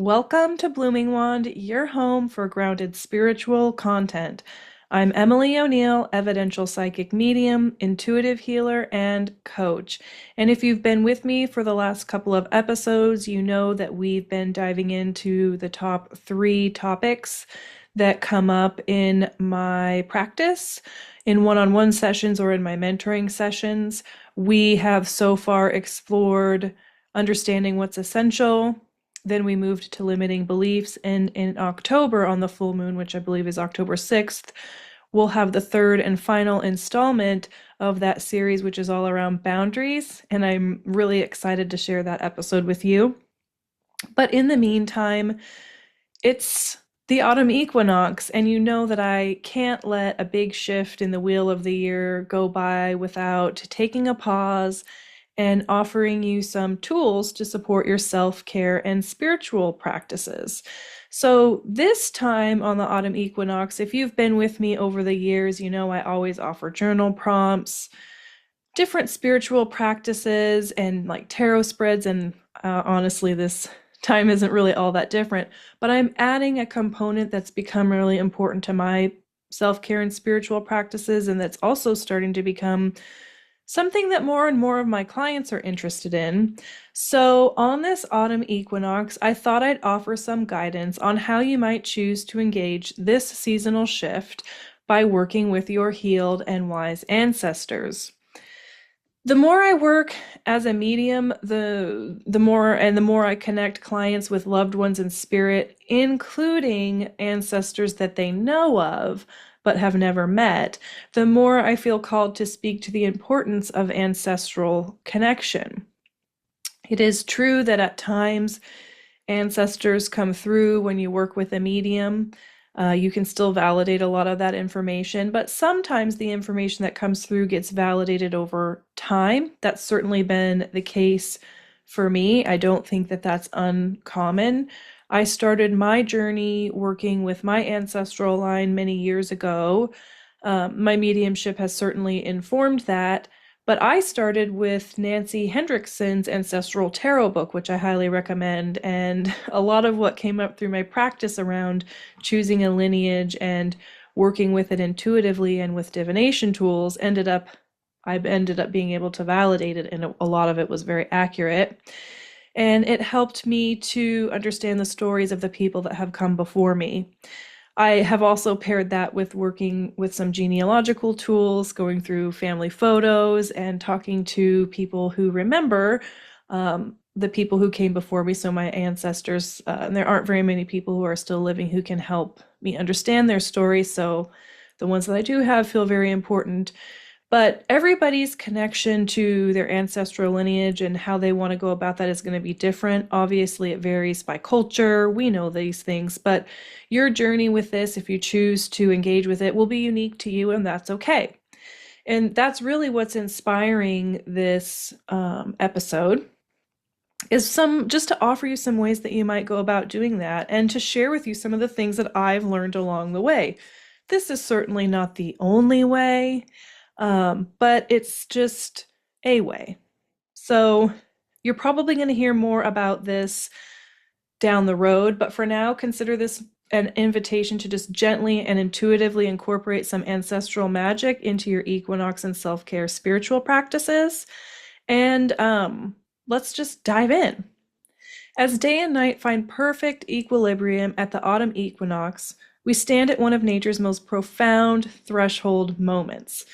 Welcome to Blooming Wand, your home for grounded spiritual content. I'm Emily O'Neill, evidential psychic medium, intuitive healer, and coach. And if you've been with me for the last couple of episodes, you know that we've been diving into the top 3 topics that come up in my practice, in one-on-one sessions or in my mentoring sessions. We have so far explored understanding what's essential. Then we moved to limiting beliefs, and in October, on the full moon, which I believe is October 6th, we'll have the third and final installment of that series, which is all around boundaries, and I'm really excited to share that episode with you. But in the meantime, it's the autumn equinox, and you know that I can't let a big shift in the wheel of the year go by without taking a pause and offering you some tools to support your self-care and spiritual practices. So this time on the autumn equinox, if you've been with me over the years, you know I always offer journal prompts, different spiritual practices, and like tarot spreads, and honestly, this time isn't really all that different, but I'm adding a component that's become really important to my self-care and spiritual practices, and that's also starting to become something that more and more of my clients are interested in. So on this autumn equinox, I thought I'd offer some guidance on how you might choose to engage this seasonal shift by working with your healed and wise ancestors. The more I work as a medium, the more I connect clients with loved ones in spirit, including ancestors that they know of but have never met, the more I feel called to speak to the importance of ancestral connection. It is true that at times ancestors come through when you work with a medium. You can still validate a lot of that information, but sometimes the information that comes through gets validated over time. That's certainly been the case for me. I don't think that that's uncommon. I started my journey working with my ancestral line many years ago. My mediumship has certainly informed that, but I started with Nancy Hendrickson's Ancestral Tarot book, which I highly recommend, and a lot of what came up through my practice around choosing a lineage and working with it intuitively and with divination tools I ended up being able to validate it, and a lot of it was very accurate. And it helped me to understand the stories of the people that have come before me. I have also paired that with working with some genealogical tools, going through family photos and talking to people who remember the people who came before me, so my ancestors. And there aren't very many people who are still living who can help me understand their story, so the ones that I do have feel very important. But everybody's connection to their ancestral lineage and how they want to go about that is going to be different. Obviously, it varies by culture. We know these things, but your journey with this, if you choose to engage with it, will be unique to you, and that's okay. And that's really what's inspiring this episode, is just to offer you some ways that you might go about doing that and to share with you some of the things that I've learned along the way. This is certainly not the only way. But it's just a way. So you're probably going to hear more about this down the road, but for now, consider this an invitation to just gently and intuitively incorporate some ancestral magic into your equinox and self-care spiritual practices. And let's just dive in. As day and night find perfect equilibrium at the autumn equinox, we stand at one of nature's most profound threshold moments.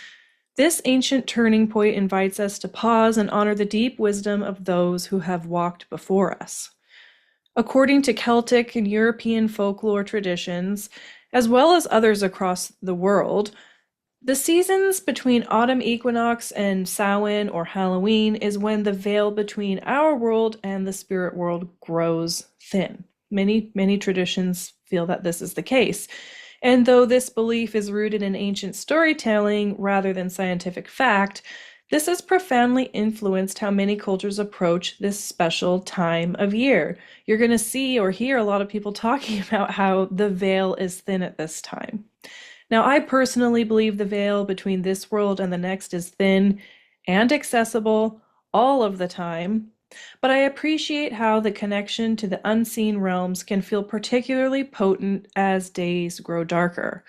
This ancient turning point invites us to pause and honor the deep wisdom of those who have walked before us. According to Celtic and European folklore traditions, as well as others across the world, the seasons between autumn equinox and Samhain or Halloween is when the veil between our world and the spirit world grows thin. Many traditions feel that this is the case. And though this belief is rooted in ancient storytelling rather than scientific fact, this has profoundly influenced how many cultures approach this special time of year. You're going to see or hear a lot of people talking about how the veil is thin at this time. Now, I personally believe the veil between this world and the next is thin and accessible all of the time. But I appreciate how the connection to the unseen realms can feel particularly potent as days grow darker.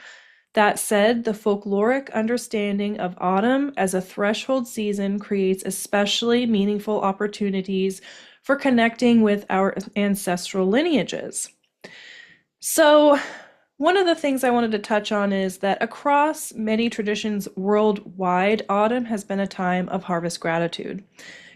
That said, the folkloric understanding of autumn as a threshold season creates especially meaningful opportunities for connecting with our ancestral lineages. So, one of the things I wanted to touch on is that across many traditions worldwide, autumn has been a time of harvest gratitude.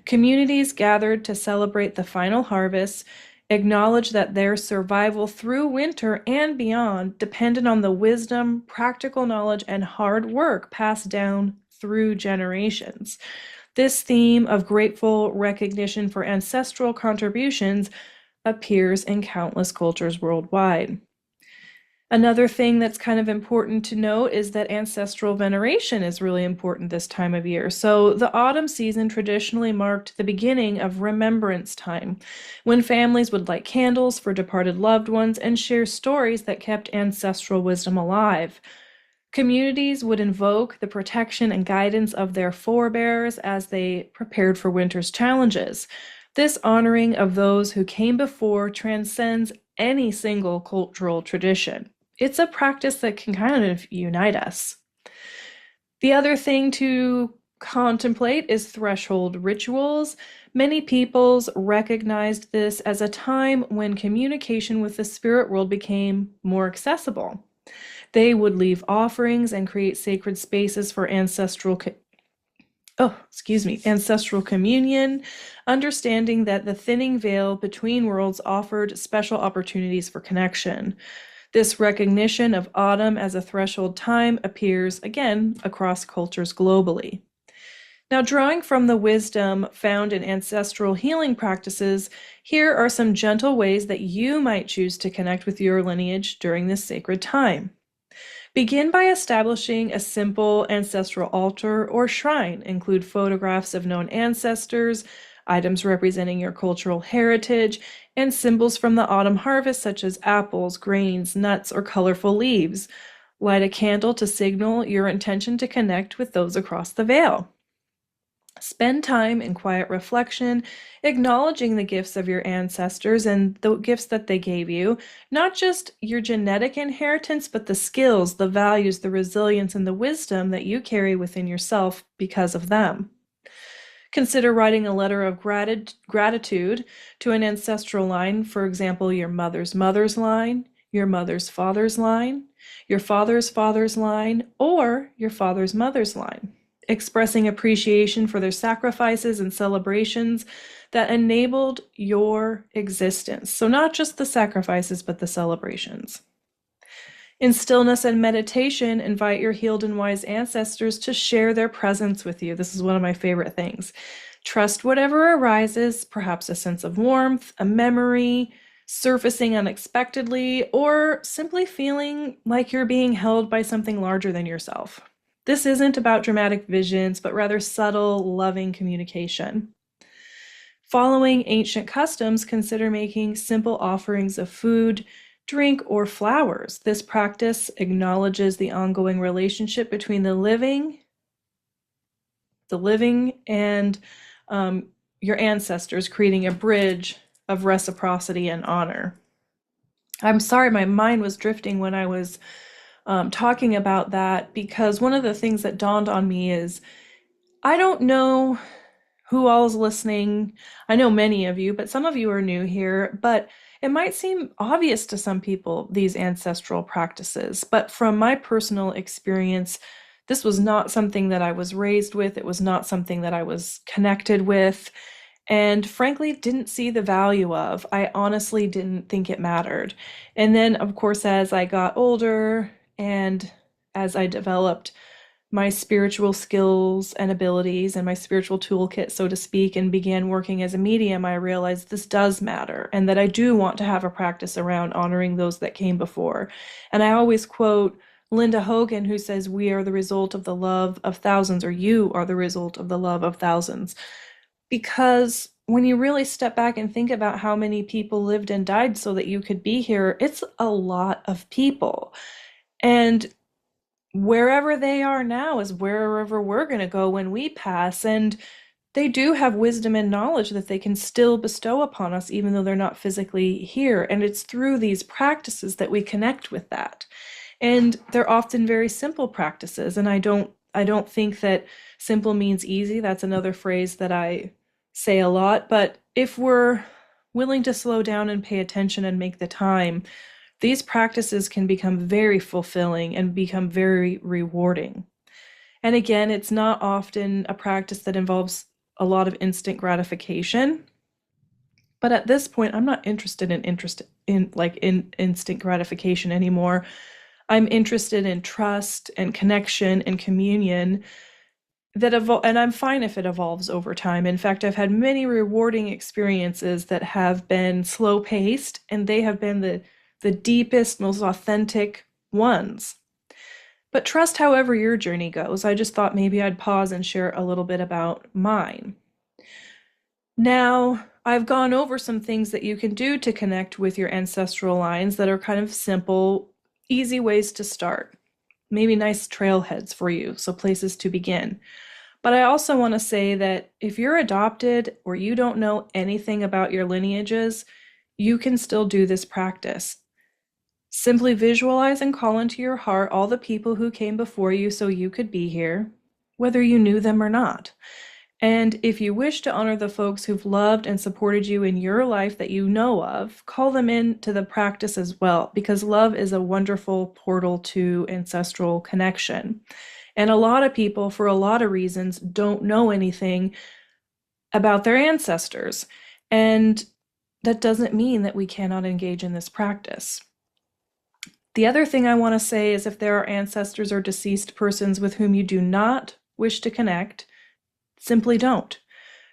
Communities gathered to celebrate the final harvest, acknowledge that their survival through winter and beyond depended on the wisdom, practical knowledge, and hard work passed down through generations. This theme of grateful recognition for ancestral contributions appears in countless cultures worldwide. Another thing that's kind of important to note is that ancestral veneration is really important this time of year. So, the autumn season traditionally marked the beginning of remembrance time, when families would light candles for departed loved ones and share stories that kept ancestral wisdom alive. Communities would invoke the protection and guidance of their forebears as they prepared for winter's challenges. This honoring of those who came before transcends any single cultural tradition. It's a practice that can kind of unite us. The other thing to contemplate is threshold rituals. Many peoples recognized this as a time when communication with the spirit world became more accessible. They would leave offerings and create sacred spaces for ancestral communion, understanding that the thinning veil between worlds offered special opportunities for connection. This recognition of autumn as a threshold time appears again across cultures globally. Now, drawing from the wisdom found in ancestral healing practices, here are some gentle ways that you might choose to connect with your lineage during this sacred time. Begin by establishing a simple ancestral altar or shrine. Include photographs of known ancestors, items representing your cultural heritage, and symbols from the autumn harvest such as apples, grains, nuts, or colorful leaves. Light a candle to signal your intention to connect with those across the veil. Spend time in quiet reflection, acknowledging the gifts of your ancestors and the gifts that they gave you, not just your genetic inheritance, but the skills, the values, the resilience, and the wisdom that you carry within yourself because of them. Consider writing a letter of gratitude to an ancestral line, for example, your mother's mother's line, your mother's father's line, your father's father's line, or your father's mother's line, expressing appreciation for their sacrifices and celebrations that enabled your existence. So, not just the sacrifices, but the celebrations. In stillness and meditation, invite your healed and wise ancestors to share their presence with you. This is one of my favorite things. Trust whatever arises, perhaps a sense of warmth, a memory, surfacing unexpectedly, or simply feeling like you're being held by something larger than yourself. This isn't about dramatic visions, but rather subtle, loving communication. Following ancient customs, consider making simple offerings of food, drink, or flowers. This practice acknowledges the ongoing relationship between the living and your ancestors, creating a bridge of reciprocity and honor. I'm sorry, my mind was drifting when I was talking about that, because one of the things that dawned on me is I don't know who all is listening. I know many of you, but some of you are new here. But it might seem obvious to some people, these ancestral practices. But from my personal experience, this was not something that I was raised with. It was not something that I was connected with. And frankly, didn't see the value of. I honestly didn't think it mattered. And then, of course, as I got older and as I developed my spiritual skills and abilities and my spiritual toolkit, so to speak, and began working as a medium, I realized this does matter and that I do want to have a practice around honoring those that came before. And I always quote Linda Hogan, who says, "We are the result of the love of thousands," or "You are the result of the love of thousands." Because when you really step back and think about how many people lived and died so that you could be here, it's a lot of people. And wherever they are now is wherever we're going to go when we pass. And they do have wisdom and knowledge that they can still bestow upon us, even though they're not physically here. And it's through these practices that we connect with that. And they're often very simple practices. And I don't think that simple means easy. That's another phrase that I say a lot. But if we're willing to slow down and pay attention and make the time, these practices can become very fulfilling and become very rewarding. And again, it's not often a practice that involves a lot of instant gratification. But at this point, I'm not interested in instant gratification anymore. I'm interested in trust and connection and communion and I'm fine if it evolves over time. In fact, I've had many rewarding experiences that have been slow paced, and they have been the deepest, most authentic ones. But trust however your journey goes. I just thought maybe I'd pause and share a little bit about mine. Now, I've gone over some things that you can do to connect with your ancestral lines that are kind of simple, easy ways to start. Maybe nice trailheads for you, so places to begin. But I also want to say that if you're adopted or you don't know anything about your lineages, you can still do this practice. Simply visualize and call into your heart all the people who came before you so you could be here, whether you knew them or not. And if you wish to honor the folks who've loved and supported you in your life that you know of, call them into the practice as well, because love is a wonderful portal to ancestral connection. And a lot of people, for a lot of reasons, don't know anything about their ancestors. And that doesn't mean that we cannot engage in this practice. The other thing I want to say is if there are ancestors or deceased persons with whom you do not wish to connect, simply don't.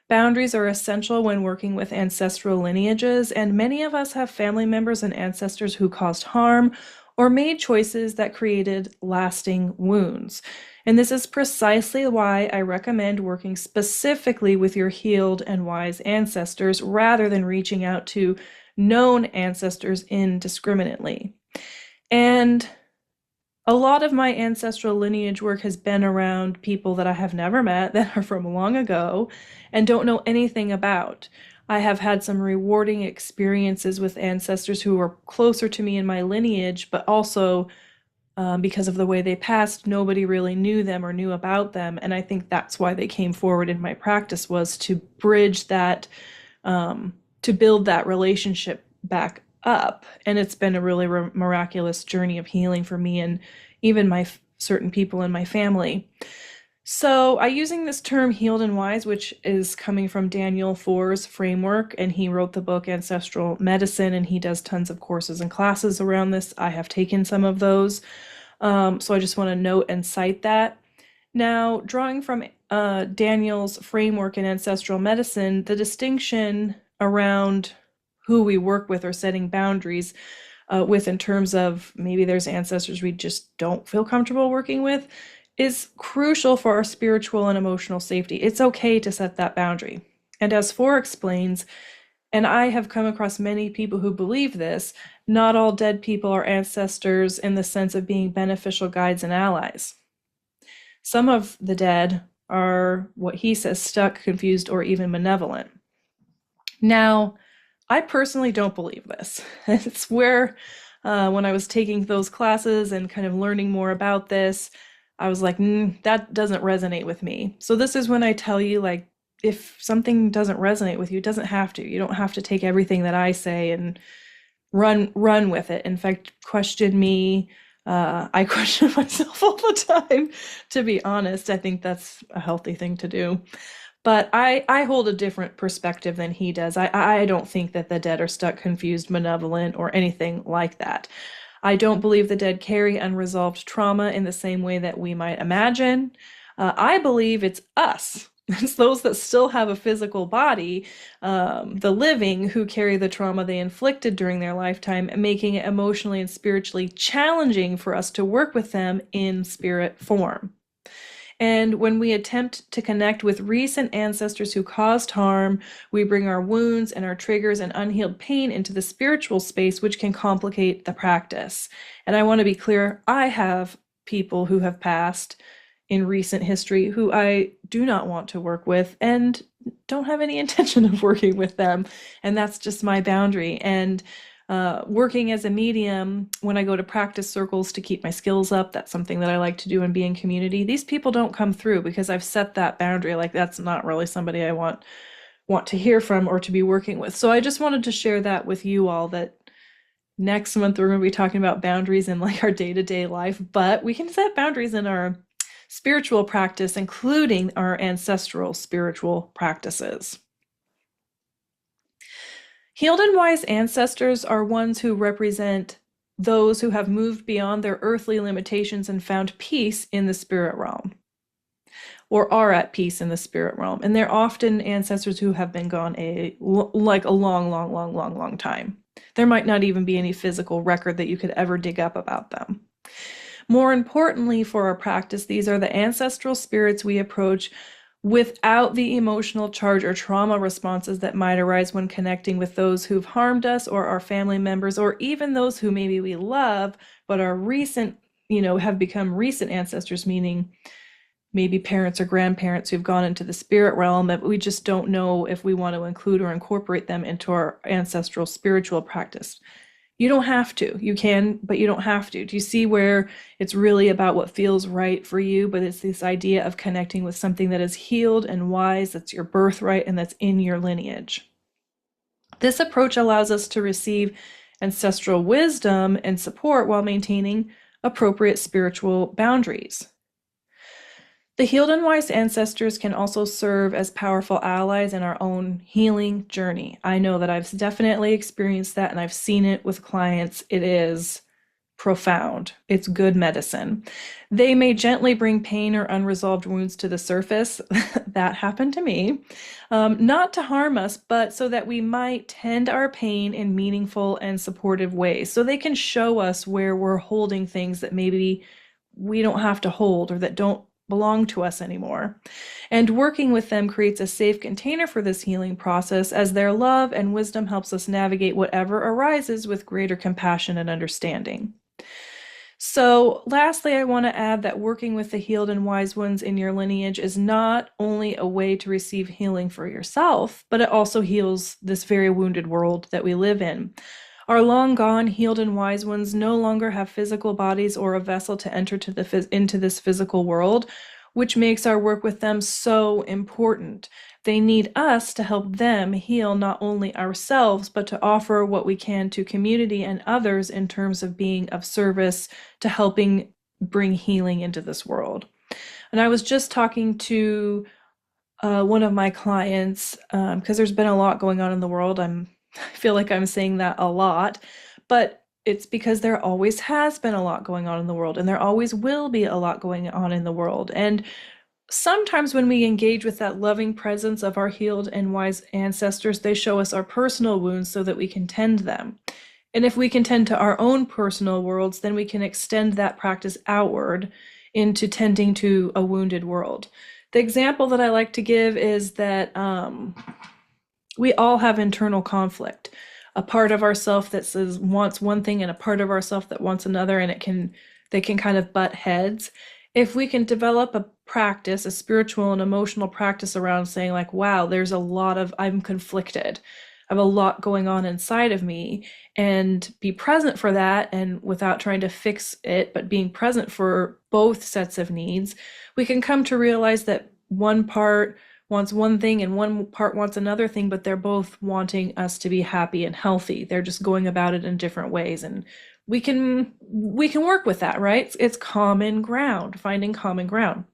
Boundaries are essential when working with ancestral lineages, and many of us have family members and ancestors who caused harm or made choices that created lasting wounds. And this is precisely why I recommend working specifically with your healed and wise ancestors rather than reaching out to known ancestors indiscriminately. And a lot of my ancestral lineage work has been around people that I have never met, that are from long ago, and don't know anything about. I have had some rewarding experiences with ancestors who were closer to me in my lineage, but also because of the way they passed, nobody really knew them or knew about them. And I think that's why they came forward in my practice, was to bridge that, to build that relationship back up. And it's been a really miraculous journey of healing for me and even my certain people in my family. So I'm using this term healed and wise, which is coming from Daniel Foer's framework, and he wrote the book Ancestral Medicine, and he does tons of courses and classes around this. I have taken some of those. So I just want to note and cite that. Now, drawing from Daniel's framework in ancestral medicine, the distinction around who we work with or setting boundaries with in terms of maybe there's ancestors we just don't feel comfortable working with is crucial for our spiritual and emotional safety. It's okay to set that boundary. And as Foer explains, and I have come across many people who believe this, not all dead people are ancestors in the sense of being beneficial guides and allies. Some of the dead are what he says stuck, confused, or even malevolent. Now, I personally don't believe this. It's where, when I was taking those classes and kind of learning more about this, I was like, that doesn't resonate with me. So this is when I tell you, like, if something doesn't resonate with you, it doesn't have to. You don't have to take everything that I say and run with it. In fact, question me. I question myself all the time, to be honest. I think that's a healthy thing to do. But I hold a different perspective than he does. I don't think that the dead are stuck, confused, malevolent, or anything like that. I don't believe the dead carry unresolved trauma in the same way that we might imagine. I believe it's us. It's those that still have a physical body, the living, who carry the trauma they inflicted during their lifetime, making it emotionally and spiritually challenging for us to work with them in spirit form. And when we attempt to connect with recent ancestors who caused harm, we bring our wounds and our triggers and unhealed pain into the spiritual space, which can complicate the practice. And I want to be clear, I have people who have passed in recent history who I do not want to work with and don't have any intention of working with them. And that's just my boundary. And working as a medium, when I go to practice circles to keep my skills up, that's something that I like to do and be in community. These people don't come through because I've set that boundary. Like, that's not really somebody I want to hear from or to be working with. So I just wanted to share that with you all, that next month we're going to be talking about boundaries in like our day-to-day life, but we can set boundaries in our spiritual practice, including our ancestral spiritual practices. Healed and wise ancestors are ones who represent those who have moved beyond their earthly limitations and found peace in the spirit realm, or are at peace in the spirit realm. And they're often ancestors who have been gone a long time. There might not even be any physical record that you could ever dig up about them. More importantly for our practice, these are the ancestral spirits we approach without the emotional charge or trauma responses that might arise when connecting with those who've harmed us or our family members, or even those who maybe we love but are recent, have become recent ancestors, meaning maybe parents or grandparents who've gone into the spirit realm that we just don't know if we want to include or incorporate them into our ancestral spiritual practice. You don't have to. You can, but you don't have to. Do you see where it's really about what feels right for you? But it's this idea of connecting with something that is healed and wise, that's your birthright, and that's in your lineage. This approach allows us to receive ancestral wisdom and support while maintaining appropriate spiritual boundaries. The healed and wise ancestors can also serve as powerful allies in our own healing journey. I know that I've definitely experienced that, and I've seen it with clients. It is profound. It's good medicine. They may gently bring pain or unresolved wounds to the surface. That happened to me. Not to harm us, but so that we might tend our pain in meaningful and supportive ways. So they can show us where we're holding things that maybe we don't have to hold or that don't belong to us anymore. And working with them creates a safe container for this healing process, as their love and wisdom helps us navigate whatever arises with greater compassion and understanding. So lastly, I want to add that working with the healed and wise ones in your lineage is not only a way to receive healing for yourself, but it also heals this very wounded world that we live in. Our long gone, healed and wise ones no longer have physical bodies or a vessel to enter into this physical world, which makes our work with them so important. They need us to help them heal not only ourselves, but to offer what we can to community and others in terms of being of service to helping bring healing into this world. And I was just talking to one of my clients, because there's been a lot going on in the world. I feel like I'm saying that a lot, but it's because there always has been a lot going on in the world, and there always will be a lot going on in the world. And sometimes when we engage with that loving presence of our healed and wise ancestors, they show us our personal wounds so that we can tend them. And if we can tend to our own personal worlds, then we can extend that practice outward into tending to a wounded world. The example that I like to give is that we all have internal conflict. A part of ourself that wants one thing and a part of ourself that wants another, and they can kind of butt heads. If we can develop a practice, a spiritual and emotional practice around saying like, wow, I'm conflicted. I have a lot going on inside of me, and be present for that, and without trying to fix it, but being present for both sets of needs, we can come to realize that one part wants one thing and one part wants another thing, but they're both wanting us to be happy and healthy. They're just going about it in different ways, and we can work with that, right? It's common ground, finding common ground.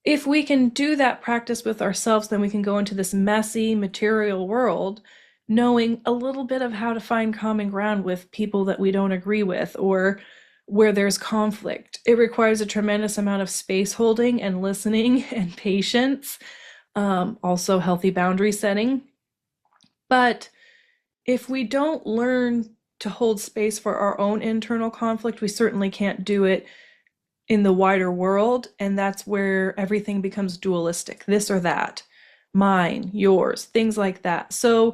If we can do that practice with ourselves, then we can go into this messy material world knowing a little bit of how to find common ground with people that we don't agree with, or where there's conflict. It requires a tremendous amount of space holding and listening and patience. Also healthy boundary setting. But if we don't learn to hold space for our own internal conflict, we certainly can't do it in the wider world. And that's where everything becomes dualistic, this or that, mine, yours, things like that. So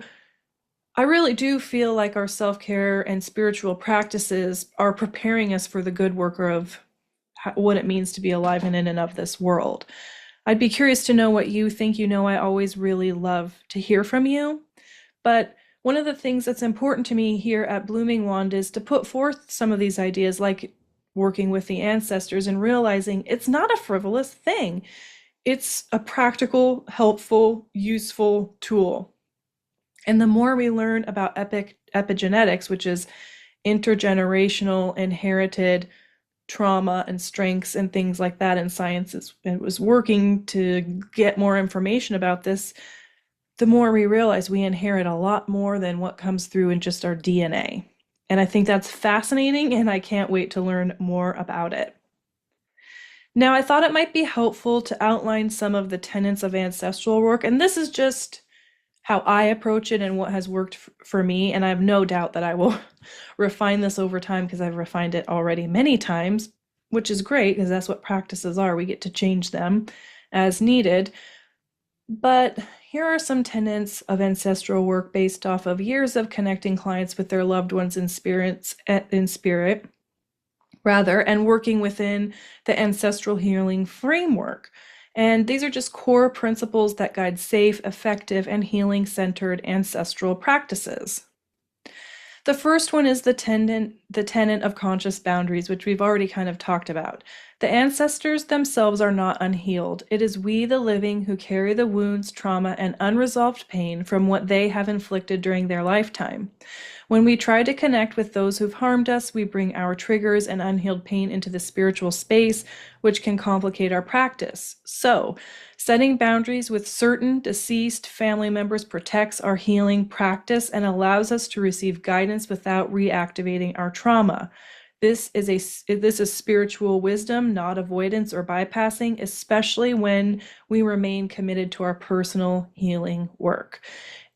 I really do feel like our self-care and spiritual practices are preparing us for the good work of what it means to be alive and in and of this world. I'd be curious to know what you think. I always really love to hear from you. But one of the things that's important to me here at Blooming Wand is to put forth some of these ideas, like working with the ancestors and realizing it's not a frivolous thing. It's a practical, helpful, useful tool. And the more we learn about epigenetics, which is intergenerational inherited trauma and strengths and things like that in science, it was working to get more information about this, the more we realize we inherit a lot more than what comes through in just our DNA. And I think that's fascinating, and I can't wait to learn more about it. Now, I thought it might be helpful to outline some of the tenets of ancestral work, and this is just how I approach it and what has worked for me, and I have no doubt that I will refine this over time because I've refined it already many times, which is great because that's what practices are. We get to change them as needed. But here are some tenets of ancestral work based off of years of connecting clients with their loved ones in spirit, and working within the ancestral healing framework. And these are just core principles that guide safe, effective, and healing-centered ancestral practices. The first one is the tenet of conscious boundaries, which we've already kind of talked about. The ancestors themselves are not unhealed. It is we, the living, who carry the wounds, trauma, and unresolved pain from what they have inflicted during their lifetime. When we try to connect with those who've harmed us, we bring our triggers and unhealed pain into the spiritual space, which can complicate our practice. So, setting boundaries with certain deceased family members protects our healing practice and allows us to receive guidance without reactivating our trauma. This is spiritual wisdom, not avoidance or bypassing, especially when we remain committed to our personal healing work.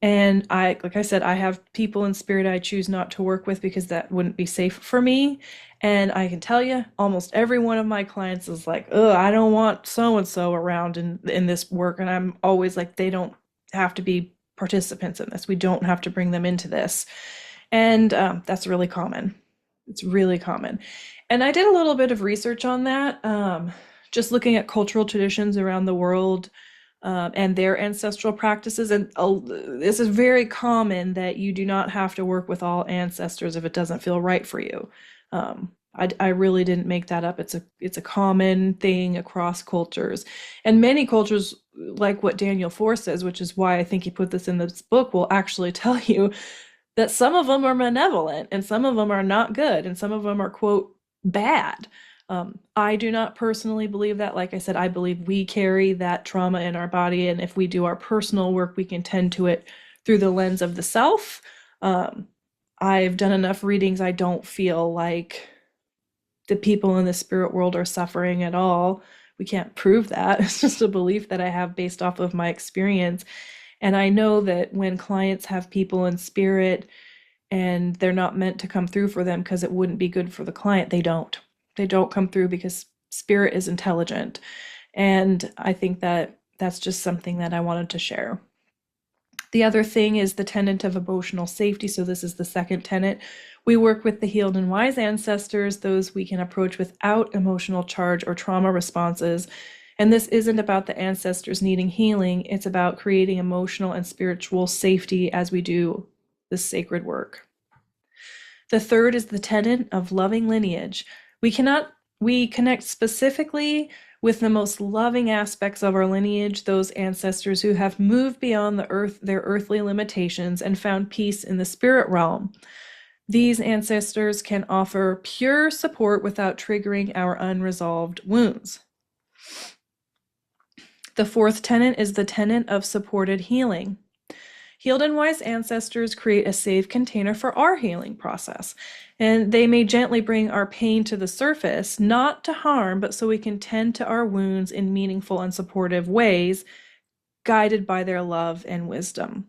And like I said, I have people in spirit I choose not to work with because that wouldn't be safe for me. And I can tell you, almost every one of my clients is like, "Oh, I don't want so-and-so around in this work." And I'm always like, they don't have to be participants in this. We don't have to bring them into this. And that's really common. It's really common. And I did a little bit of research on that, just looking at cultural traditions around the world and their ancestral practices. And this is very common that you do not have to work with all ancestors if it doesn't feel right for you. I really didn't make that up. It's a common thing across cultures. And many cultures, like what Daniel Force says, which is why I think he put this in this book, will actually tell you that some of them are malevolent and some of them are not good and some of them are, quote, bad. I do not personally believe that. Like I said, I believe we carry that trauma in our body, and if we do our personal work, we can tend to it through the lens of the self. I've done enough readings. I don't feel like the people in the spirit world are suffering at all. We can't prove that. It's just a belief that I have based off of my experience. And I know that when clients have people in spirit and they're not meant to come through for them because it wouldn't be good for the client, they don't. They don't come through because spirit is intelligent. And I think that that's just something that I wanted to share. The other thing is the tenet of emotional safety. So this is the second tenet. We work with the healed and wise ancestors, those we can approach without emotional charge or trauma responses. And this isn't about the ancestors needing healing. It's about creating emotional and spiritual safety as we do this sacred work. The third is the tenet of loving lineage. We connect specifically with the most loving aspects of our lineage, those ancestors who have moved beyond their earthly limitations and found peace in the spirit realm. These ancestors can offer pure support without triggering our unresolved wounds. The fourth tenet is the tenet of supported healing. Healed and wise ancestors create a safe container for our healing process, and they may gently bring our pain to the surface, not to harm, but so we can tend to our wounds in meaningful and supportive ways, guided by their love and wisdom.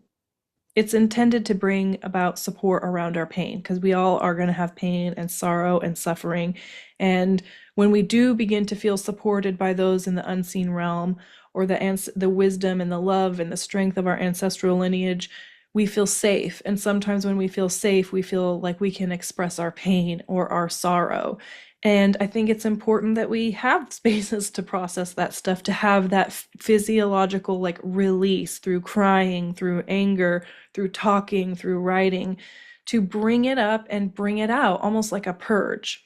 It's intended to bring about support around our pain, because we all are going to have pain and sorrow and suffering. And when we do begin to feel supported by those in the unseen realm, or the wisdom and the love and the strength of our ancestral lineage, we feel safe. And sometimes when we feel safe, we feel like we can express our pain or our sorrow. And I think it's important that we have spaces to process that stuff, to have that physiological like release through crying, through anger, through talking, through writing, to bring it up and bring it out, almost like a purge.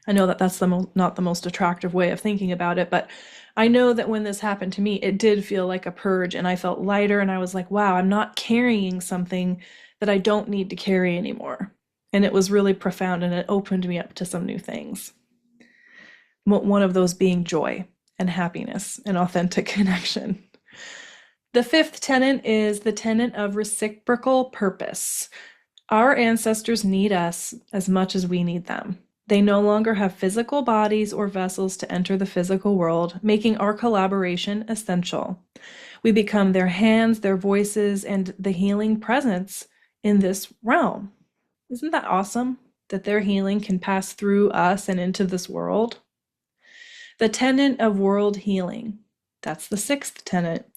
I know that that's not the most attractive way of thinking about it, but I know that when this happened to me, it did feel like a purge, and I felt lighter, and I was like, wow, I'm not carrying something that I don't need to carry anymore. And it was really profound, and it opened me up to some new things. One of those being joy and happiness and authentic connection. The fifth tenet is the tenet of reciprocal purpose. Our ancestors need us as much as we need them. They no longer have physical bodies or vessels to enter the physical world, making our collaboration essential. We become their hands, their voices, and the healing presence in this realm. Isn't that awesome that their healing can pass through us and into this world? The tenet of world healing. That's the sixth tenet.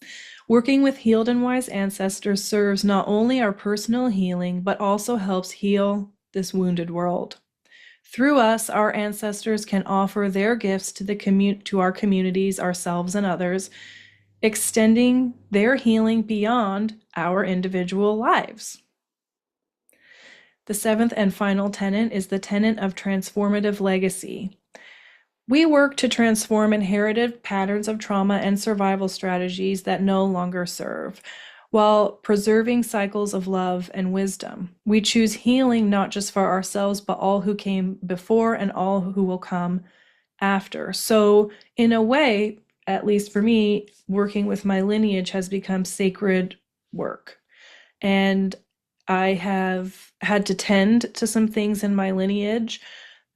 Working with healed and wise ancestors serves not only our personal healing, but also helps heal this wounded world. Through us, our ancestors can offer their gifts to our communities, ourselves, and others, extending their healing beyond our individual lives. The seventh and final tenet is the tenet of transformative legacy. We work to transform inherited patterns of trauma and survival strategies that no longer serve, while preserving cycles of love and wisdom. We choose healing not just for ourselves, but all who came before and all who will come after. So in a way, at least for me, working with my lineage has become sacred work. And I have had to tend to some things in my lineage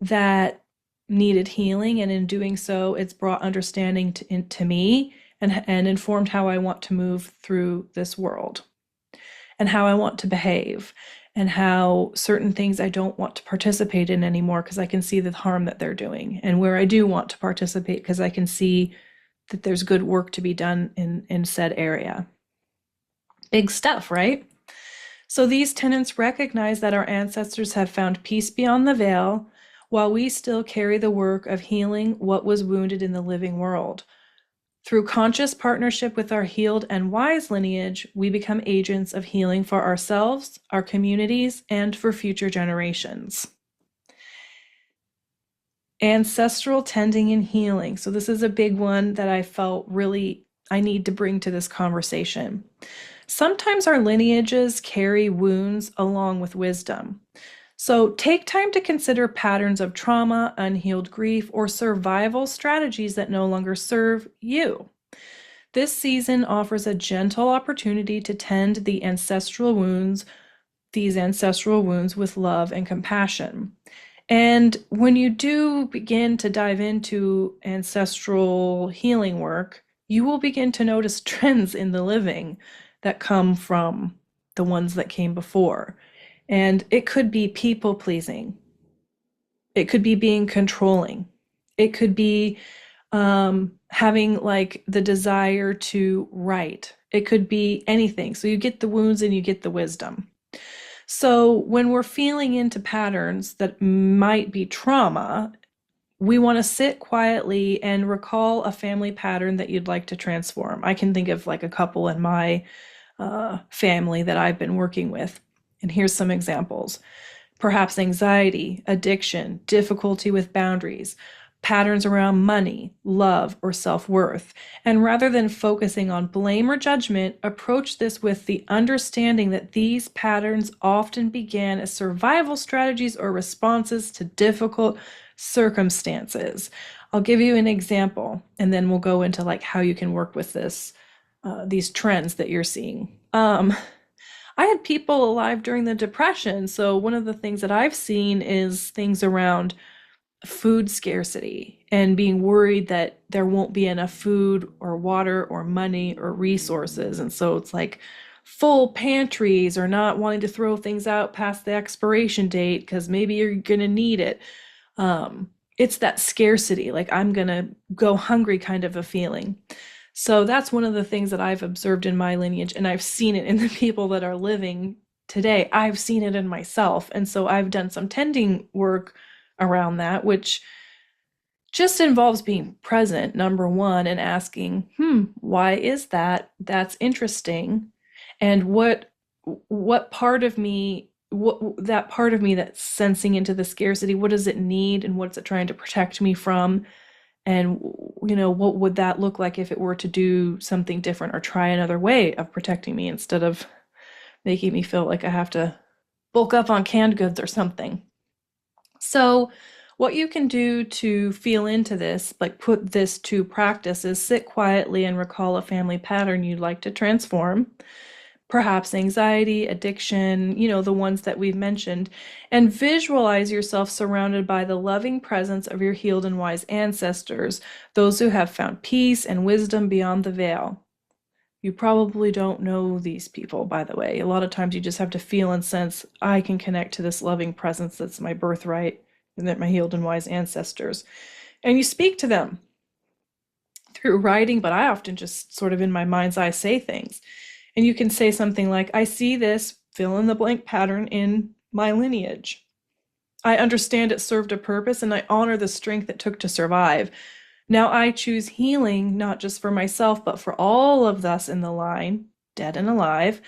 that needed healing, and in doing so, it's brought understanding to me and informed how I want to move through this world and how I want to behave and how certain things I don't want to participate in anymore because I can see the harm that they're doing, and where I do want to participate because I can see that there's good work to be done in said area. Big stuff, right? So these tenets recognize that our ancestors have found peace beyond the veil, while we still carry the work of healing what was wounded in the living world. Through conscious partnership with our healed and wise lineage, we become agents of healing for ourselves, our communities, and for future generations. Ancestral tending and healing. So this is a big one that I felt really I need to bring to this conversation. Sometimes our lineages carry wounds along with wisdom. So take time to consider patterns of trauma, unhealed grief, or survival strategies that no longer serve you. This season offers a gentle opportunity to tend these ancestral wounds with love and compassion. And when you do begin to dive into ancestral healing work, you will begin to notice trends in the living that come from the ones that came before. And it could be people pleasing. It could be being controlling. It could be having like the desire to write. It could be anything. So you get the wounds and you get the wisdom. So when we're feeling into patterns that might be trauma, we want to sit quietly and recall a family pattern that you'd like to transform. I can think of like a couple in my family that I've been working with. And here's some examples. Perhaps anxiety, addiction, difficulty with boundaries, patterns around money, love, or self-worth. And rather than focusing on blame or judgment, approach this with the understanding that these patterns often began as survival strategies or responses to difficult circumstances. I'll give you an example, and then we'll go into like how you can work with this, these trends that you're seeing. I had people alive during the Depression, so one of the things that I've seen is things around food scarcity and being worried that there won't be enough food or water or money or resources. And so it's like full pantries or not wanting to throw things out past the expiration date because maybe you're going to need it. It's that scarcity, like I'm going to go hungry kind of a feeling. So that's one of the things that I've observed in my lineage, and I've seen it in the people that are living today. I've seen it in myself. And so I've done some tending work around that, which just involves being present, number one, and asking, why is that? That's interesting. And what part of me, what that part of me that's sensing into the scarcity, what does it need and what's it trying to protect me from? And what would that look like if it were to do something different or try another way of protecting me instead of making me feel like I have to bulk up on canned goods or something. So, what you can do to feel into this, like put this to practice, is sit quietly and recall a family pattern you'd like to transform. Perhaps anxiety, addiction, the ones that we've mentioned, and visualize yourself surrounded by the loving presence of your healed and wise ancestors, those who have found peace and wisdom beyond the veil. You probably don't know these people, by the way. A lot of times you just have to feel and sense, I can connect to this loving presence that's my birthright and that my healed and wise ancestors. And you speak to them through writing, but I often just sort of in my mind's eye say things. And you can say something like, I see this fill in the blank pattern in my lineage. I understand it served a purpose and I honor the strength it took to survive. Now I choose healing, not just for myself, but for all of us in the line, dead and alive,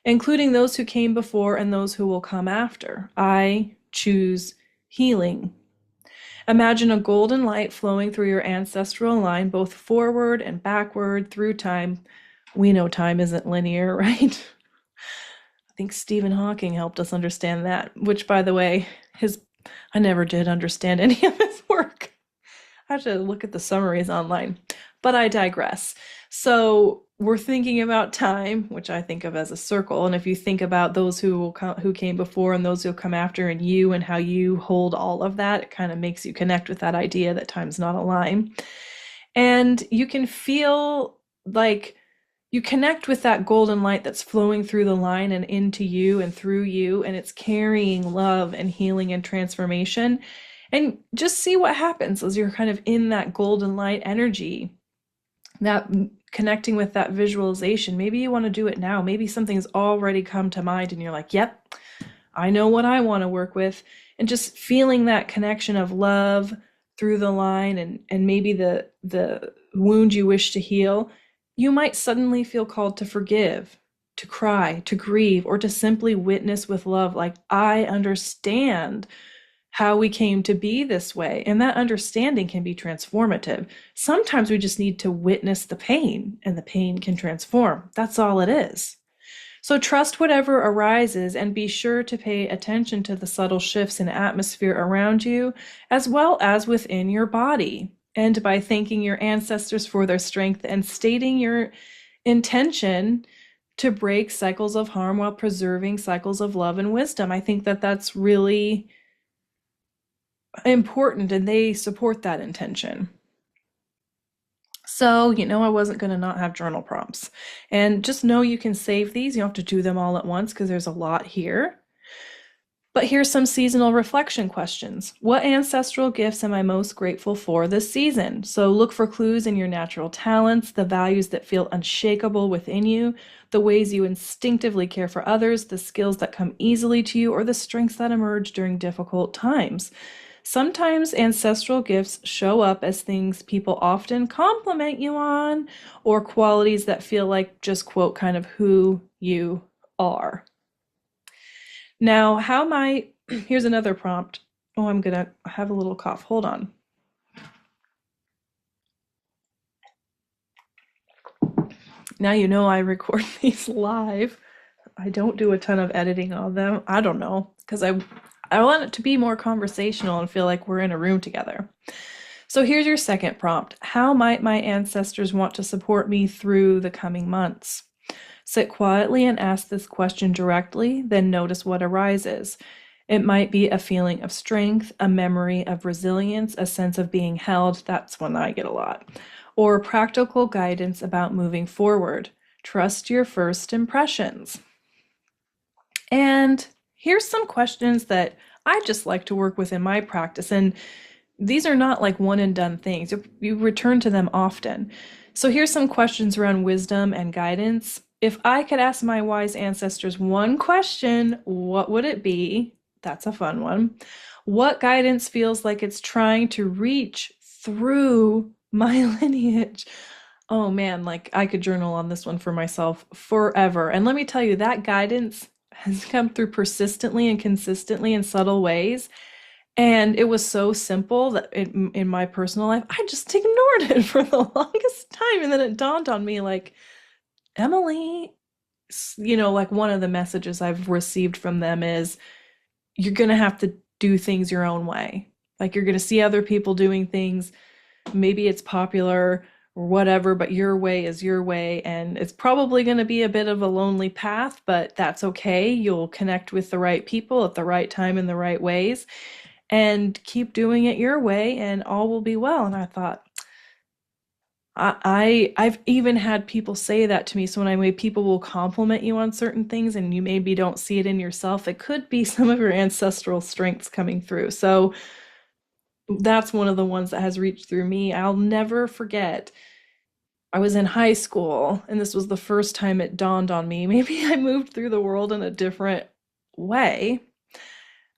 including those who came before and those who will come after. I choose healing. Imagine a golden light flowing through your ancestral line, both forward and backward through time. We know time isn't linear, right? I think Stephen Hawking helped us understand that, which, by the way, I never did understand any of his work. I have to look at the summaries online, but I digress. So we're thinking about time, which I think of as a circle. And if you think about those who came before and those who come after and you and how you hold all of that, it kind of makes you connect with that idea that time's not a line. And you can feel like you connect with that golden light that's flowing through the line and into you and through you, and it's carrying love and healing and transformation. And just see what happens as you're kind of in that golden light energy, that connecting with that visualization. Maybe you want to do it now. Maybe something's already come to mind and you're like, yep, I know what I want to work with. And just feeling that connection of love through the line and maybe the wound you wish to heal, you might suddenly feel called to forgive, to cry, to grieve, or to simply witness with love, like, I understand how we came to be this way. And that understanding can be transformative. Sometimes we just need to witness the pain, and the pain can transform. That's all it is. So trust whatever arises and be sure to pay attention to the subtle shifts in atmosphere around you, as well as within your body. And by thanking your ancestors for their strength and stating your intention to break cycles of harm while preserving cycles of love and wisdom. I think that that's really important, and they support that intention. So, I wasn't going to not have journal prompts. And just know you can save these. You don't have to do them all at once because there's a lot here. But here's some seasonal reflection questions. What ancestral gifts am I most grateful for this season? So look for clues in your natural talents, the values that feel unshakable within you, the ways you instinctively care for others, the skills that come easily to you, or the strengths that emerge during difficult times. Sometimes ancestral gifts show up as things people often compliment you on, or qualities that feel like just, quote, kind of who you are. Now, here's another prompt. Oh, I'm gonna have a little cough. Hold on. Now I record these live. I don't do a ton of editing on them. I don't know, because I want it to be more conversational and feel like we're in a room together. So here's your second prompt. How might my ancestors want to support me through the coming months? Sit quietly and ask this question directly, then notice what arises. It might be a feeling of strength, a memory of resilience, a sense of being held. That's one that I get a lot. Or practical guidance about moving forward. Trust your first impressions. And here's some questions that I just like to work with in my practice. And these are not like one and done things. You return to them often. So here's some questions around wisdom and guidance. If I could ask my wise ancestors one question, what would it be? That's a fun one. What guidance feels like it's trying to reach through my lineage? Oh man, like I could journal on this one for myself forever. And let me tell you, that guidance has come through persistently and consistently in subtle ways. And it was so simple that in my personal life, I just ignored it for the longest time. And then it dawned on me like, Emily, like one of the messages I've received from them is you're going to have to do things your own way. Like you're going to see other people doing things. Maybe it's popular or whatever, but your way is your way. And it's probably going to be a bit of a lonely path, but that's okay. You'll connect with the right people at the right time in the right ways and keep doing it your way and all will be well. And I thought, I've even had people say that to me. So when people will compliment you on certain things and you maybe don't see it in yourself, it could be some of your ancestral strengths coming through. So that's one of the ones that has reached through me. I'll never forget. I was in high school and this was the first time it dawned on me. Maybe I moved through the world in a different way.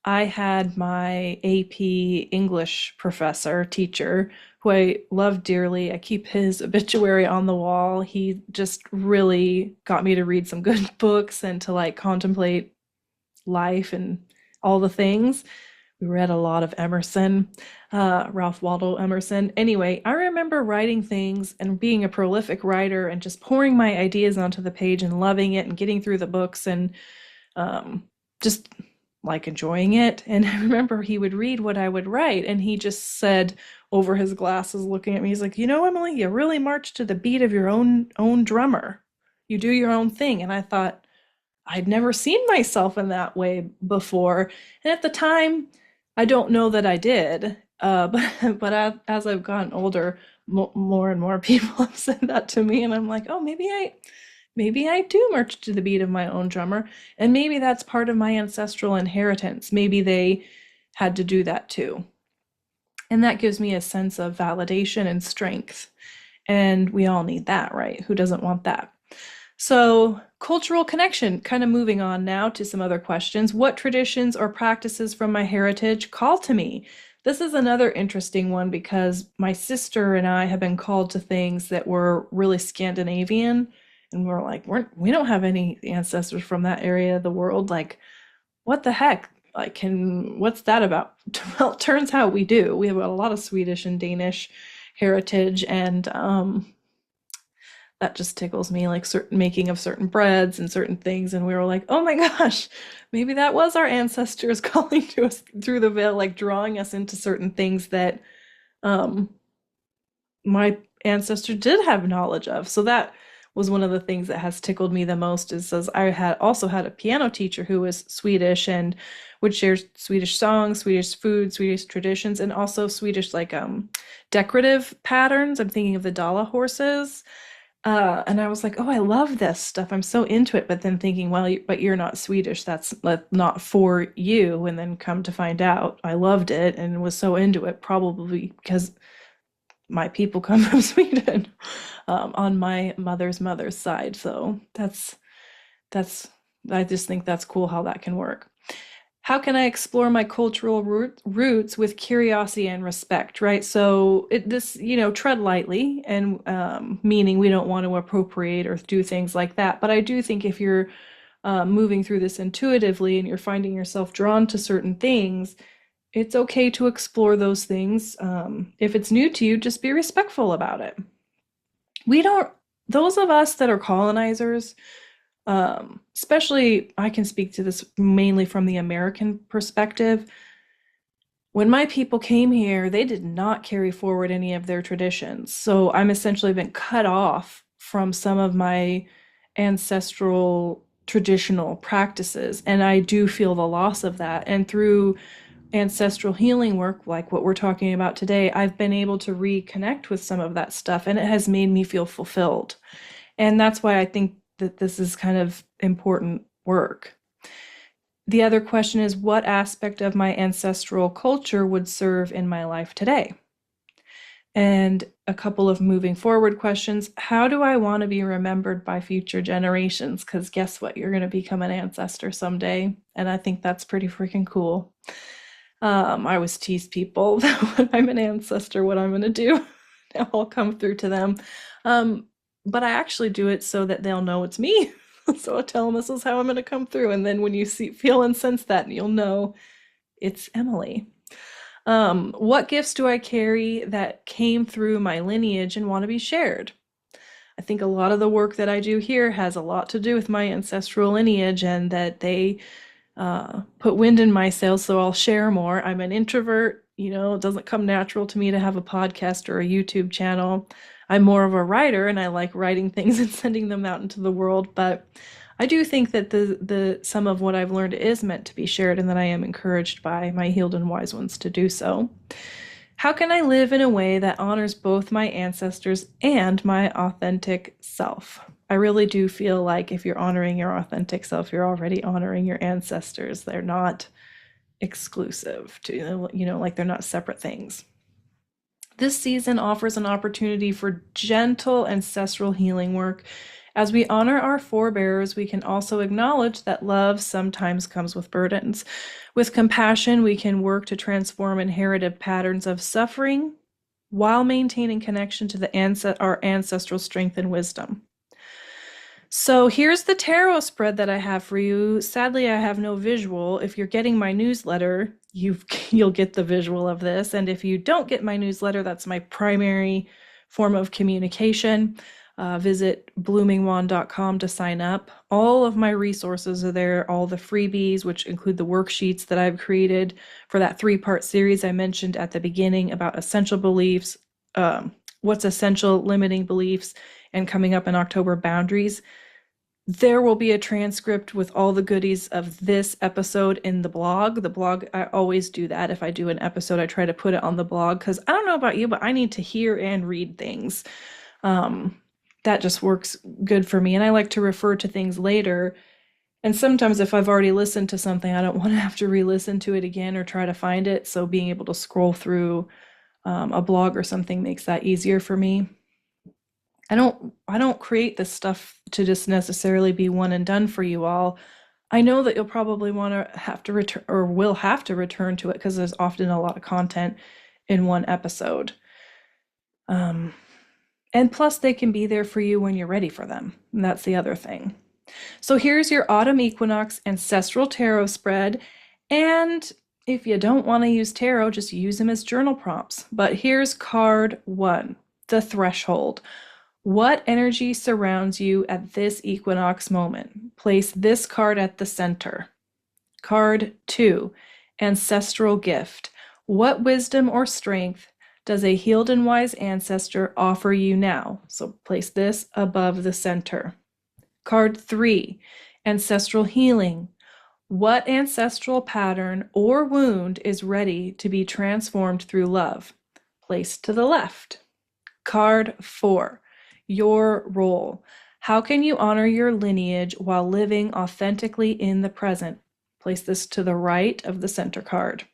I had my AP English professor, teacher, who I love dearly. I keep his obituary on the wall. He just really got me to read some good books and to like contemplate life and all the things. We read a lot of Emerson, Ralph Waldo Emerson. Anyway, I remember writing things and being a prolific writer and just pouring my ideas onto the page and loving it and getting through the books and just like enjoying it. And I remember he would read what I would write and he just said over his glasses looking at me, he's like, Emily, you really march to the beat of your own drummer. You do your own thing. And I thought I'd never seen myself in that way before. And at the time, I don't know that I did. But as I've gotten older, more and more people have said that to me, and I'm like, oh, maybe I do march to the beat of my own drummer, and maybe that's part of my ancestral inheritance. Maybe they had to do that too. And that gives me a sense of validation and strength. And we all need that, right? Who doesn't want that? So, cultural connection, kind of moving on now to some other questions. What traditions or practices from my heritage call to me? This is another interesting one because my sister and I have been called to things that were really Scandinavian. And we're like, we don't have any ancestors from that area of the world. Like, what the heck? Like, what's that about? Well, it turns out we do. We have a lot of Swedish and Danish heritage, and that just tickles me, like certain making of certain breads and certain things. And we were like, oh my gosh, maybe that was our ancestors calling to us through the veil, like drawing us into certain things that um, my ancestor did have knowledge of. So that was one of the things that has tickled me the most is as I had also had a piano teacher who was Swedish and would share Swedish songs, Swedish food, Swedish traditions, and also Swedish like decorative patterns. I'm thinking of the Dala horses. And I was like, oh, I love this stuff. I'm so into it. But then thinking, well, but you're not Swedish. That's not for you. And then come to find out, I loved it and was so into it, probably because my people come from Sweden on my mother's side. So that's I just think that's cool how that can work. How can I explore my cultural roots with curiosity and respect, right? So tread lightly, and meaning we don't want to appropriate or do things like that. But I do think if you're moving through this intuitively and you're finding yourself drawn to certain things, it's okay to explore those things. If it's new to you, just be respectful about it. Those of us that are colonizers, especially I can speak to this mainly from the American perspective. When my people came here, they did not carry forward any of their traditions. So I'm essentially been cut off from some of my ancestral traditional practices. And I do feel the loss of that. And through ancestral healing work, like what we're talking about today, I've been able to reconnect with some of that stuff, and it has made me feel fulfilled. And that's why I think that this is kind of important work. The other question is, what aspect of my ancestral culture would serve in my life today? And a couple of moving forward questions. How do I want to be remembered by future generations? Because guess what? You're going to become an ancestor someday. And I think that's pretty freaking cool. I always tease people that when I'm an ancestor, what I'm going to do. I'll come through to them. But I actually do it so that they'll know it's me. So I'll tell them this is how I'm going to come through. And then when you feel and sense that, you'll know it's Emily. What gifts do I carry that came through my lineage and want to be shared? I think a lot of the work that I do here has a lot to do with my ancestral lineage and that they put wind in my sails, so I'll share more. I'm an introvert, it doesn't come natural to me to have a podcast or a YouTube channel. I'm more of a writer and I like writing things and sending them out into the world, but I do think that the some of what I've learned is meant to be shared and that I am encouraged by my healed and wise ones to do so. How can I live in a way that honors both my ancestors and my authentic self? I really do feel like if you're honoring your authentic self, you're already honoring your ancestors. They're not exclusive to, like they're not separate things. This season offers an opportunity for gentle ancestral healing work. As we honor our forebears, we can also acknowledge that love sometimes comes with burdens. With compassion, we can work to transform inherited patterns of suffering while maintaining connection to our ancestral strength and wisdom. So here's the tarot spread that I have for you. Sadly, I have no visual. If you're getting my newsletter, you'll get the visual of this. And if you don't get my newsletter, that's my primary form of communication. Visit bloomingwand.com to sign up. All of my resources are there, all the freebies, which include the worksheets that I've created for that 3-part series I mentioned at the beginning about essential beliefs, what's essential, limiting beliefs, and coming up in October, boundaries. There will be a transcript with all the goodies of this episode in the blog. The blog, I always do that. If I do an episode, I try to put it on the blog because I don't know about you, but I need to hear and read things. That just works good for me. And I like to refer to things later. And sometimes if I've already listened to something, I don't want to have to re-listen to it again or try to find it. So being able to scroll through a blog or something makes that easier for me. I don't create this stuff to just necessarily be one and done for you all. I know that you'll probably have to return or will have to return to it because there's often a lot of content in one episode. And plus they can be there for you when you're ready for them. And that's the other thing. So here's your autumn equinox ancestral tarot spread. And if you don't want to use tarot, just use them as journal prompts. But here's card 1, the threshold. What energy surrounds you at this equinox moment? Place this card at the center. Card 2, ancestral gift. What wisdom or strength does a healed and wise ancestor offer you now? So place this above the center. Card 3, ancestral healing. What ancestral pattern or wound is ready to be transformed through love? Place to the left. Card 4, your role. How can you honor your lineage while living authentically in the present? Place this to the right of the center card.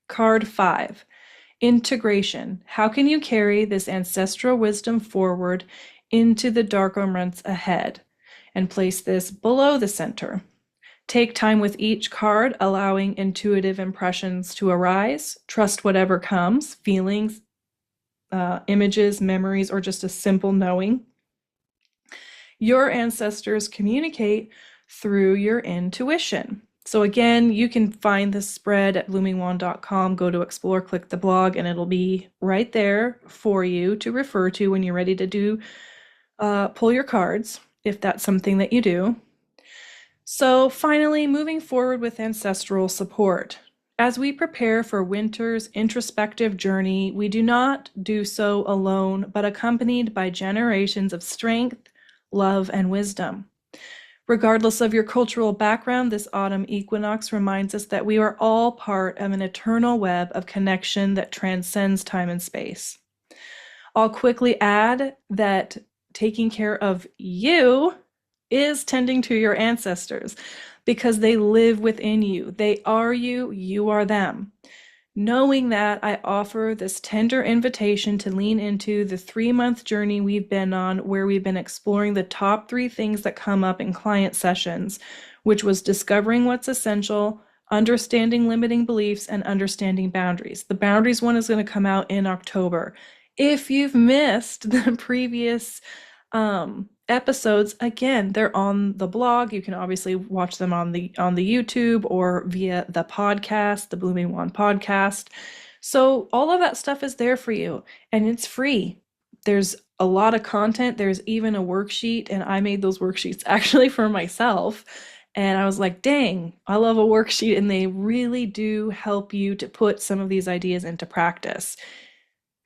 Card 5, integration. How can you carry this ancestral wisdom forward into the darker months ahead? And place this below the center. Take time with each card, allowing intuitive impressions to arise. Trust whatever comes, feelings, images, memories, or just a simple knowing. Your ancestors communicate through your intuition. So again, you can find this spread at bloomingwand.com. Go to explore, click the blog, and it'll be right there for you to refer to when you're ready to pull your cards, if that's something that you do. So finally, moving forward with ancestral support. As we prepare for winter's introspective journey, we do not do so alone, but accompanied by generations of strength, love, and wisdom. Regardless of your cultural background, this autumn equinox reminds us that we are all part of an eternal web of connection that transcends time and space. I'll quickly add that taking care of you is tending to your ancestors because they live within you. They are you, you are them. Knowing that, I offer this tender invitation to lean into the 3-month journey we've been on, where we've been exploring the top 3 things that come up in client sessions, which was discovering what's essential, understanding limiting beliefs, and understanding boundaries. The boundaries one is going to come out in October. If you've missed the previous episodes, again, they're on the blog. You can obviously watch them on the YouTube or via the podcast, the Blooming Wand podcast. So all of that stuff is there for you, and it's free. There's a lot of content. There's even a worksheet, and I made those worksheets actually for myself. And I was like, dang, I love a worksheet, and they really do help you to put some of these ideas into practice.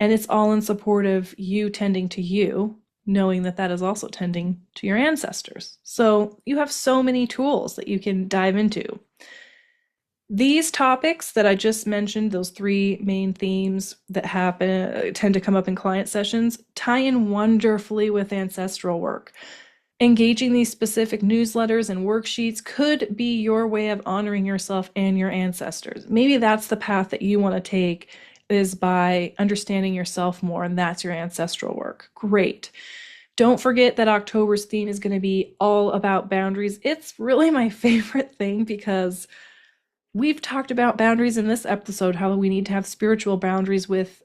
And it's all in support of you tending to you, knowing that that is also tending to your ancestors. So you have so many tools that you can dive into. These topics that I just mentioned, those 3 main themes that tend to come up in client sessions, tie in wonderfully with ancestral work. Engaging these specific newsletters and worksheets could be your way of honoring yourself and your ancestors. Maybe that's the path that you want to take, is by understanding yourself more, and that's your ancestral work. Great. Don't forget that October's theme is going to be all about boundaries. It's really my favorite thing because we've talked about boundaries in this episode, how we need to have spiritual boundaries with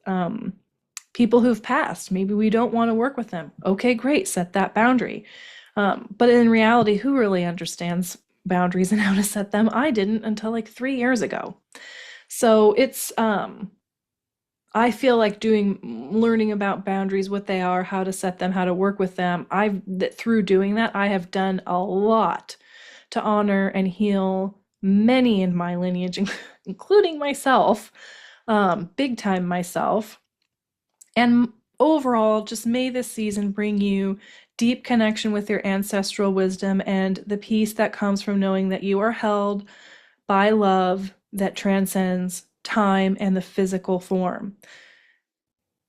people who've passed. Maybe we don't want to work with them. Okay, great, set that boundary. But in reality, who really understands boundaries and how to set them? I didn't until like 3 years ago. So it's I feel like learning about boundaries, what they are, how to set them, how to work with them. Through doing that, I have done a lot to honor and heal many in my lineage, including myself, big time myself. And overall, just may this season bring you deep connection with your ancestral wisdom and the peace that comes from knowing that you are held by love that transcends time and the physical form.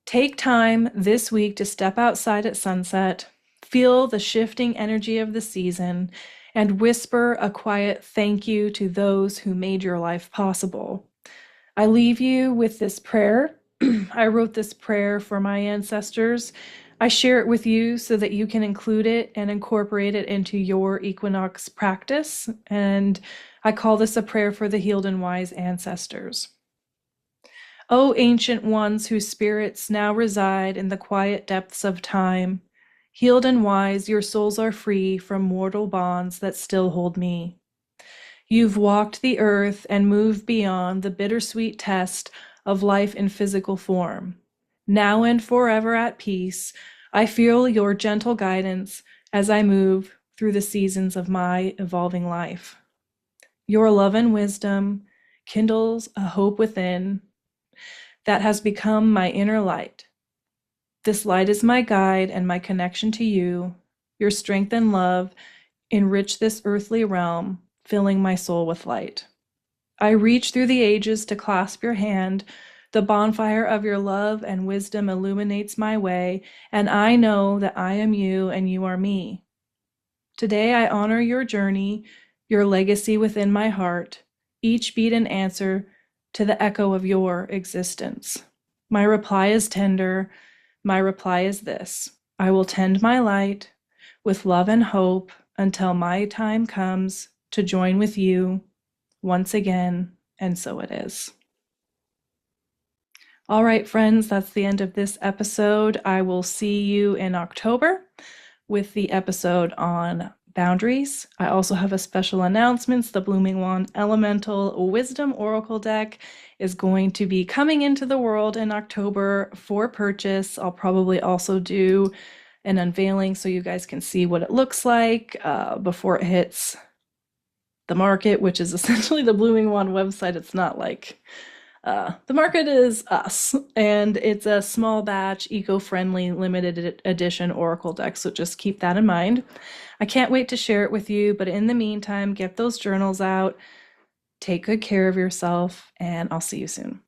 Take time this week to step outside at sunset, feel the shifting energy of the season, and whisper a quiet thank you to those who made your life possible. I leave you with this prayer. I wrote this prayer for my ancestors. I share it with you so that you can include it and incorporate it into your equinox practice. And I call this a prayer for the healed and wise ancestors. O ancient ones whose spirits now reside in the quiet depths of time, healed and wise, your souls are free from mortal bonds that still hold me. You've walked the earth and moved beyond the bittersweet test of life in physical form. Now and forever at peace, I feel your gentle guidance as I move through the seasons of my evolving life. Your love and wisdom kindles a hope within that has become my inner light. This light is my guide and my connection to you. Your strength and love enrich this earthly realm, filling my soul with light. I reach through the ages to clasp your hand. The bonfire of your love and wisdom illuminates my way, and I know that I am you and you are me. Today I honor your journey, your legacy within my heart, each beat an answer to the echo of your existence. My reply is tender. My reply is this: I will tend my light with love and hope until my time comes to join with you once again, and so it is. All right, friends, that's the end of this episode. I will see you in October with the episode on boundaries. I also have a special announcement. The Blooming Wand Elemental Wisdom Oracle deck is going to be coming into the world in October for purchase. I'll probably also do an unveiling so you guys can see what it looks like before it hits the market, which is essentially the Blooming Wand website. It's not like the market is us, and it's a small batch, eco-friendly, limited edition Oracle deck, so just keep that in mind. I can't wait to share it with you, but in the meantime, get those journals out, take good care of yourself, and I'll see you soon.